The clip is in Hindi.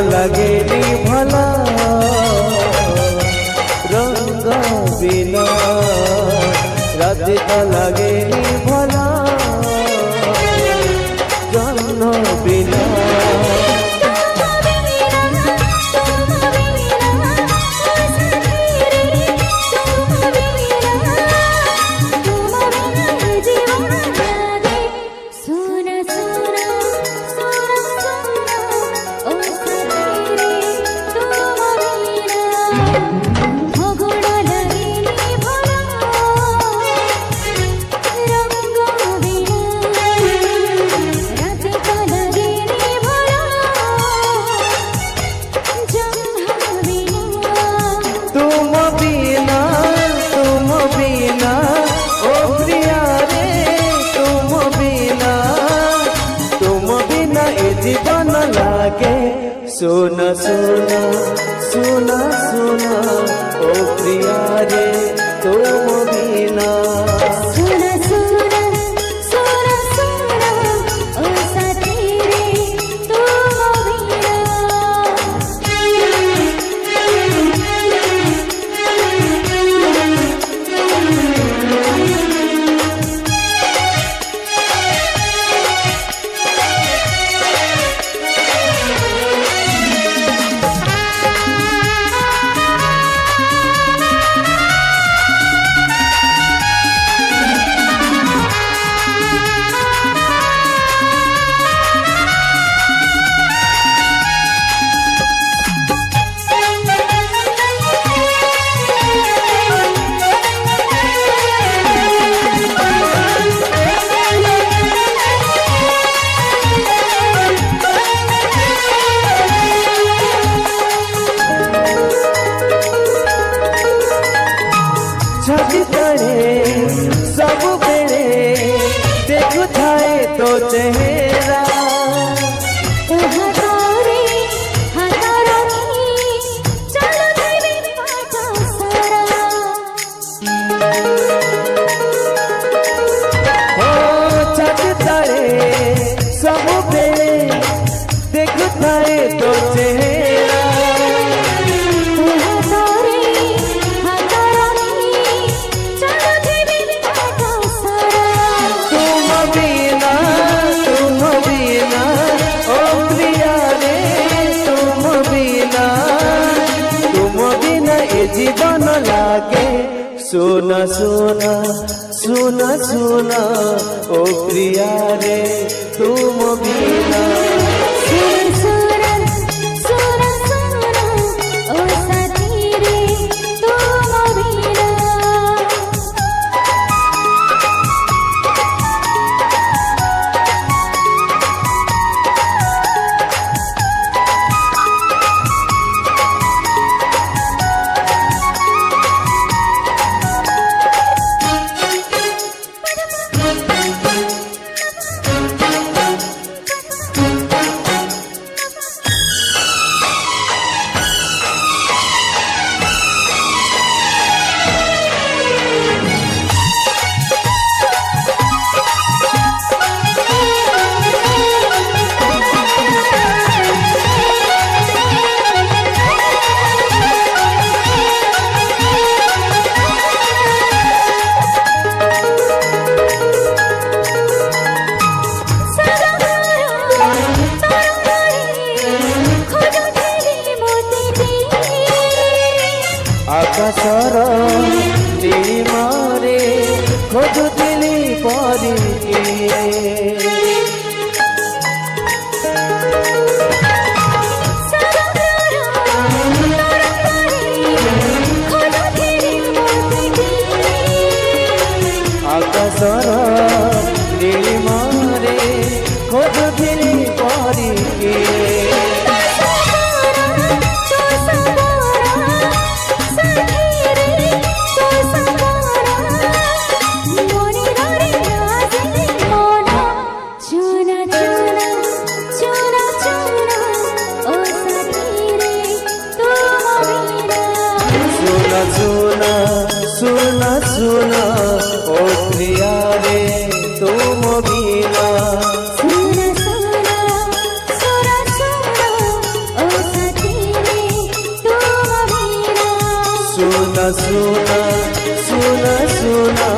लगेनी भला रंग बिना रात तो लगेनी भला जन्म बिना जीवन लागे सुना सुना सुना सुना ओ प्रिया रे तुम बिना सुना सुना सुना सुना ओ साथी रे तुम बिना सब बेड़े देखु थाए तो चेहरा सब बेड़े देखु थाए तो चेहरा जीवन लागे सुना सुना सुना सुना ओ प्रिया रे तुम बिना सुना सुना सुना ओ साथी रे तुम बिना आकाशर नीलिमारे खोजुथिली परी आकाशर नीलिमारे खोजुथिली परी सुना सुना सुना ओ प्रिया रे तुम बिना सुना सुना सुना सुना ओ सुना सुना सुना सुना